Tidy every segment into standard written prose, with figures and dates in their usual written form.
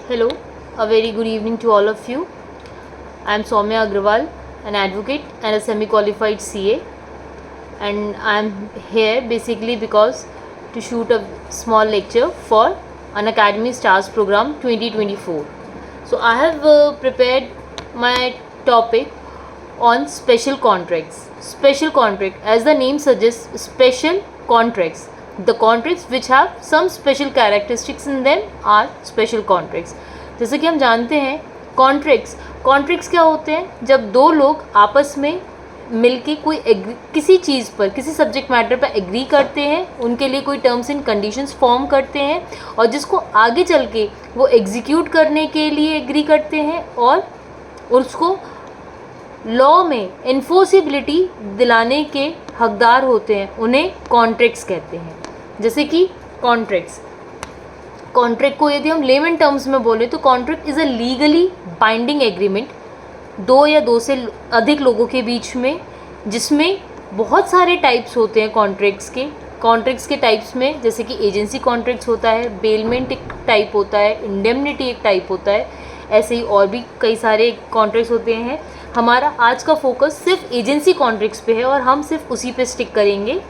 Hello, a very good evening to all of you. I am Soumya Agrawal, an advocate and a semi-qualified CA, and I am here basically because to shoot a small lecture for Unacademy Stars Program 2024. So I have prepared my topic on special contracts. Special contract, as the name suggests, special contracts. The contracts which have some special characteristics in them are special contracts. जैसे कि हम जानते हैं contracts क्या होते हैं? जब दो लोग आपस में मिलके किसी चीज़ पर, किसी सब्जेक्ट मैटर पर एग्री करते हैं, उनके लिए कोई टर्म्स एंड कंडीशंस फॉर्म करते हैं और जिसको आगे चल के वो एग्जीक्यूट करने के लिए एग्री करते हैं और उसको लॉ में इन्फोर्सिबिलिटी दिलाने के हकदार होते हैं, उन्हें कॉन्ट्रैक्ट्स कहते हैं. जैसे कि कॉन्ट्रैक्ट को यदि हम लेमन टर्म्स में बोले तो contract is a legally binding agreement दो या दो से अधिक लोगों के बीच में, जिसमें बहुत सारे टाइप्स होते हैं कॉन्ट्रैक्ट्स के टाइप्स में. जैसे कि एजेंसी कॉन्ट्रैक्ट्स होता है, बेलमेंट एक टाइप होता है, इंडेमनिटी एक टाइप होता है, ऐसे ही और भी कई सारे कॉन्ट्रैक्ट्स होते हैं. हमारा आज का फोकस सिर्फ एजेंसी कॉन्ट्रैक्ट्स पे है और हम सिर्फ उसी पे स्टिक करेंगे.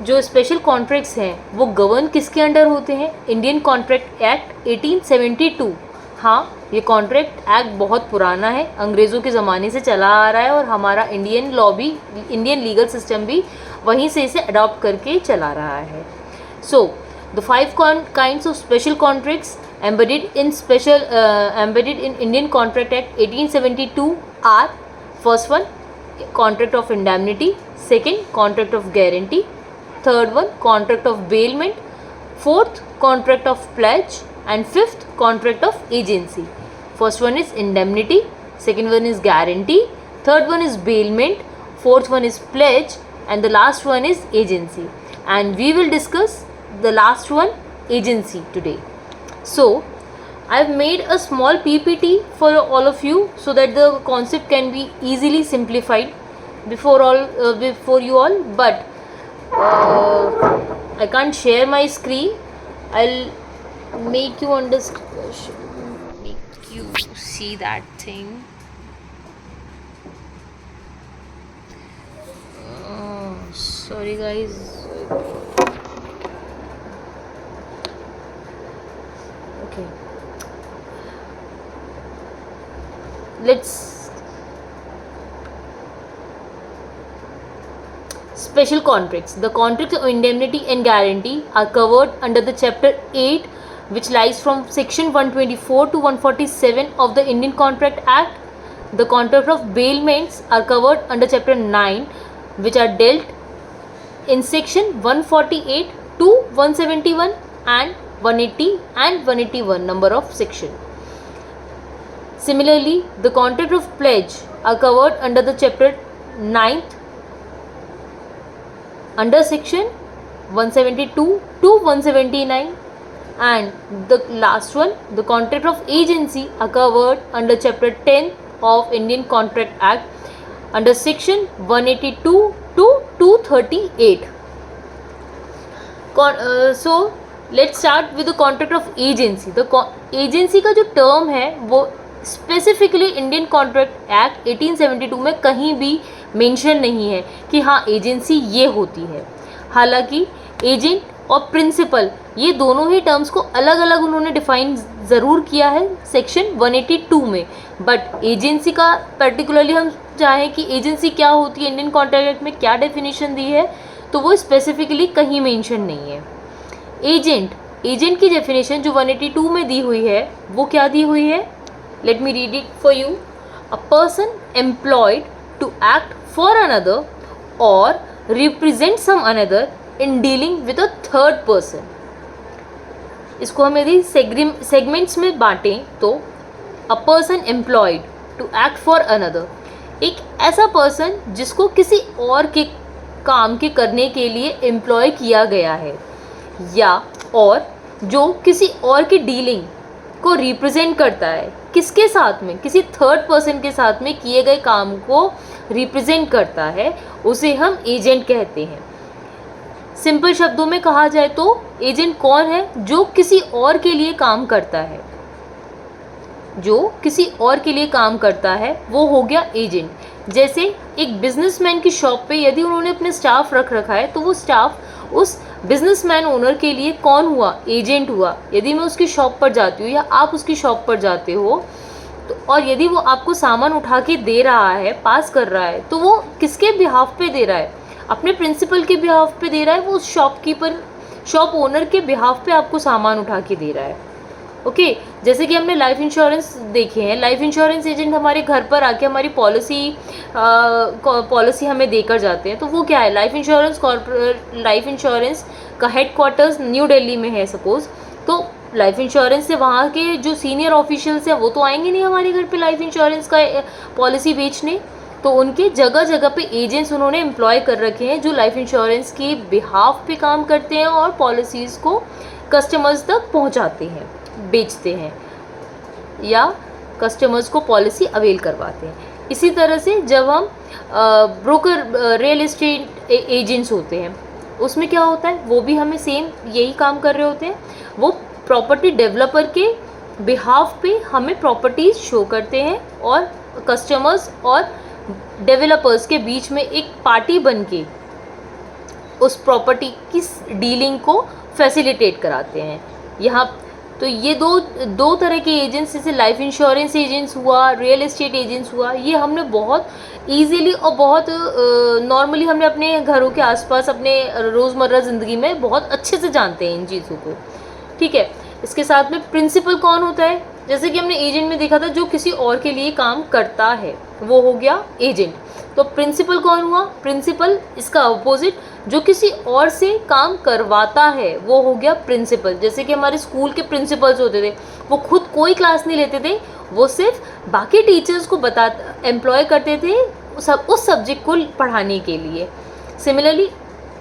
जो स्पेशल कॉन्ट्रैक्ट्स हैं वो गवर्न किसके अंडर होते हैं? Indian contract act 1872. हाँ, ये कॉन्ट्रैक्ट एक्ट बहुत पुराना है, अंग्रेज़ों के ज़माने से चला आ रहा है और हमारा इंडियन लॉ भी, इंडियन लीगल सिस्टम भी वहीं से इसे अडॉप्ट करके चला रहा है. So the 5 kinds of special contracts embedded in Indian Contract Act 1872 are: first one, contract of indemnity; second, contract of guarantee; third one, contract of bailment; fourth, contract of pledge; and fifth, contract of agency. First one is indemnity, second one is guarantee, third one is bailment, fourth one is pledge, and the last one is agency. And we will discuss the last one, agency, today. So I've made a small PPT for all of you so that the concept can be easily simplified before you all, but I can't share my screen. I'll make you see that thing. Sorry guys. Okay, let's special contracts. The contracts of indemnity and guarantee are covered under the chapter 8, which lies from section 124 to 147 of the Indian Contract Act. The contract of bailments are covered under chapter 9, which are dealt in section 148 to 171 and 180 and 181 number of section. Similarly, the contract of pledge are covered under the chapter 9th under section 172 to 179, and the last one, the contract of agency, are covered under chapter 10 of Indian Contract Act under section 182 to 238. So let's start with the contract of agency. Agency का जो term है वो specifically Indian contract act 1872 में कहीं भी mention नहीं है कि हाँ एजेंसी ये होती है. हालांकि एजेंट और प्रिंसिपल ये दोनों ही टर्म्स को अलग अलग उन्होंने डिफाइन ज़रूर किया है सेक्शन 182 में, बट एजेंसी का पर्टिकुलरली हम चाहें कि एजेंसी क्या होती है, इंडियन कॉन्ट्रैक्ट एक्ट में क्या डेफिनेशन दी है, तो वो स्पेसिफिकली कहीं मेंशन नहीं है. एजेंट की डेफिनेशन जो 182 में दी हुई है वो क्या दी हुई है? Let me read it for you. A person employed to act for another or represent some another in dealing with a third person. इसको हम यदि सेगमेंट्स में बांटें तो a person employed to act for another, एक ऐसा person जिसको किसी और के काम के करने के लिए एम्प्लॉय किया गया है, या और जो किसी और की डीलिंग को रिप्रेजेंट करता है, किसके साथ में? किसी थर्ड पर्सन के साथ में किए गए काम को रिप्रेजेंट करता है, उसे हम एजेंट कहते हैं. सिंपल शब्दों में कहा जाए तो एजेंट कौन है? जो किसी और के लिए काम करता है. जो किसी और के लिए काम करता है वो हो गया एजेंट। जैसे एक बिजनेसमैन की शॉप पे यदि उन्होंने अपने स्टाफ रख रखा है तो वो स्टाफ उस बिजनेसमैन ओनर के लिए कौन हुआ, एजेंट हुआ। यदि मैं उसकी शॉप पर जाती हूँ या आप उसकी शॉप पर जाते हो तो और यदि वो आपको सामान उठा के दे रहा है, पास कर रहा है, तो वो किसके बिहाफ पे दे रहा है, अपने प्रिंसिपल के बिहाफ पे दे रहा है। वो उस शॉपकीपर, शॉप ओनर के बिहाफ पे आपको सामान उठा के दे रहा है। ओके जैसे कि हमने लाइफ इंश्योरेंस देखे हैं, लाइफ इंश्योरेंस एजेंट हमारे घर पर आके हमारी पॉलिसी हमें देकर जाते हैं। तो वो क्या है, लाइफ इंश्योरेंस का हेडक्वार्टर्स न्यू दिल्ली में है सपोज, तो लाइफ इंश्योरेंस से वहाँ के जो सीनियर ऑफिशियल्स हैं वो तो आएंगे नहीं हमारे घर पे लाइफ इंश्योरेंस का पॉलिसी बेचने। तो उनके जगह जगह पे एजेंट्स उन्होंने एम्प्लॉय कर रखे हैं जो लाइफ इंश्योरेंस के बिहाफ पे काम करते हैं और पॉलिसीज़ को कस्टमर्स तक पहुंचाते हैं, बेचते हैं या कस्टमर्स को पॉलिसी अवेल करवाते हैं। इसी तरह से जब हम ब्रोकर, रियल एस्टेट एजेंट्स होते हैं, उसमें क्या होता है, वो भी हमें सेम यही काम कर रहे होते हैं। वो प्रॉपर्टी डेवलपर के बिहाफ पे हमें प्रॉपर्टीज शो करते हैं और कस्टमर्स और डेवलपर्स के बीच में एक पार्टी बन के उस प्रॉपर्टी की डीलिंग को फैसिलिटेट कराते हैं। यहाँ तो ये दो तरह के एजेंट्स, जैसे लाइफ इंश्योरेंस एजेंट्स हुआ, रियल एस्टेट एजेंट्स हुआ, ये हमने बहुत इजीली और बहुत नॉर्मली हमने अपने घरों के आसपास अपने रोज़मर्रा ज़िंदगी में बहुत अच्छे से जानते हैं इन चीज़ों को। ठीक है, इसके साथ में प्रिंसिपल कौन होता है, जैसे कि हमने एजेंट में देखा था जो किसी और के लिए काम करता है वो हो गया एजेंट। तो प्रिंसिपल कौन हुआ, प्रिंसिपल इसका अपोजिट जो किसी और से काम करवाता है वो हो गया प्रिंसिपल। जैसे कि हमारे स्कूल के प्रिंसिपल्स होते थे, वो खुद कोई क्लास नहीं लेते थे, वो सिर्फ बाकी टीचर्स को एम्प्लॉय करते थे उस सब्जेक्ट को पढ़ाने के लिए। सिमिलरली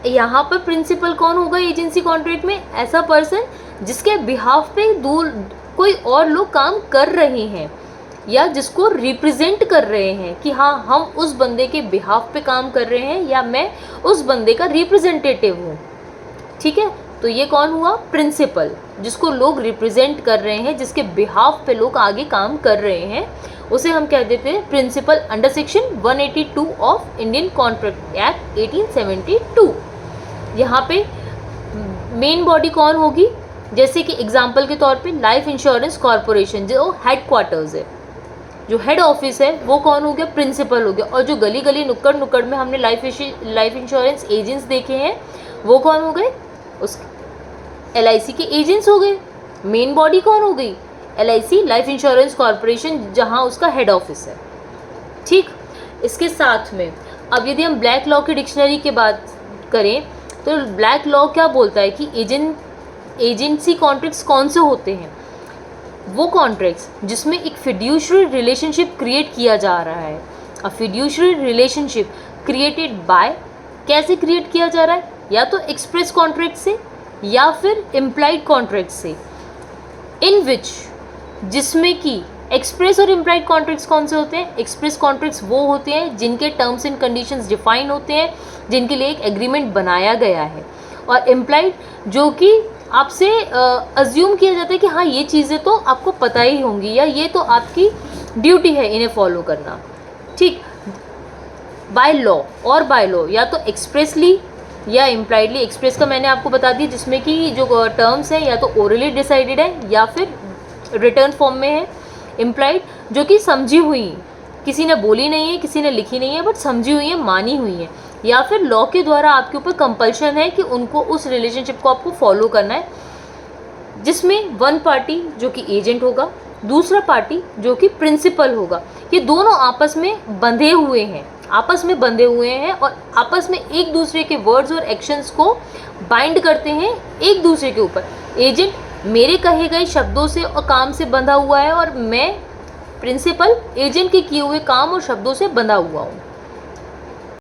यहाँ पर प्रिंसिपल कौन होगा एजेंसी कॉन्ट्रैक्ट में, ऐसा पर्सन जिसके बिहाफ पे दूर कोई और लोग काम कर रहे हैं या जिसको रिप्रेजेंट कर रहे हैं कि हाँ हम उस बंदे के बिहाफ पे काम कर रहे हैं या मैं उस बंदे का रिप्रेजेंटेटिव हूँ। ठीक है, तो ये कौन हुआ, प्रिंसिपल, जिसको लोग रिप्रेजेंट कर रहे हैं, जिसके बिहाफ पे लोग आगे काम कर रहे हैं, उसे हम कह देते हैं principal under section 182 of Indian contract act 1872। यहाँ पे मेन बॉडी कौन होगी, जैसे कि एग्जाम्पल के तौर पे लाइफ इंश्योरेंस कॉरपोरेशन जो हेडक्वार्टर्स है, जो हेड ऑफिस है वो कौन हो गया, प्रिंसिपल हो गया। और जो गली गली नुक्कड़ नुक्कड़ में हमने लाइफ इंश्योरेंस एजेंट्स देखे हैं वो कौन हो गए, उस LIC के एजेंट्स हो गए। मेन बॉडी कौन हो गई, LIC लाइफ इंश्योरेंस कॉरपोरेशन, जहाँ उसका हेड ऑफिस है। ठीक, इसके साथ में अब यदि हम ब्लैक लॉ की डिक्शनरी की बात करें तो ब्लैक लॉ क्या बोलता है कि एजेंसी कॉन्ट्रैक्ट्स कौन से होते हैं, वो कॉन्ट्रैक्ट्स जिसमें एक फिड्यूशरी रिलेशनशिप क्रिएट किया जा रहा है। अ फिड्यूशरी रिलेशनशिप क्रिएटेड बाय, कैसे क्रिएट किया जा रहा है, या तो एक्सप्रेस कॉन्ट्रैक्ट से या फिर इम्प्लाइड कॉन्ट्रैक्ट से, इन विच, जिसमें कि एक्सप्रेस और इम्प्लाइड कॉन्ट्रैक्ट्स कौन से होते हैं, एक्सप्रेस कॉन्ट्रैक्ट्स वो होते हैं जिनके टर्म्स एंड कंडीशंस डिफाइन होते हैं, जिनके लिए एक एग्रीमेंट बनाया गया है, और इम्प्लाइड जो कि आपसे अज्यूम किया जाता है कि हाँ ये चीज़ें तो आपको पता ही होंगी या ये तो आपकी ड्यूटी है इन्हें फॉलो करना। ठीक, बाय लॉ और बाय लॉ या तो एक्सप्रेसली या इम्प्लाइडली। एक्सप्रेस का मैंने आपको बता दिया जिसमें कि जो टर्म्स हैं या तो ओरली डिसाइडेड है या फिर रिटर्न फॉर्म में है। इम्प्लाइड जो कि समझी हुई, किसी ने बोली नहीं है, किसी ने लिखी नहीं है, बट समझी हुई है, मानी हुई है, या फिर लॉ के द्वारा आपके ऊपर कंपल्शन है कि उनको उस रिलेशनशिप को आपको फॉलो करना है, जिसमें वन पार्टी जो कि एजेंट होगा, दूसरा पार्टी जो कि प्रिंसिपल होगा। ये दोनों आपस में बंधे हुए हैं, और आपस में एक दूसरे के वर्ड्स और एक्शंस को बाइंड करते हैं एक दूसरे के ऊपर। एजेंट मेरे कहे गए शब्दों से और काम से बंधा हुआ है और मैं प्रिंसिपल एजेंट के किए हुए काम और शब्दों से बंधा हुआ हूँ।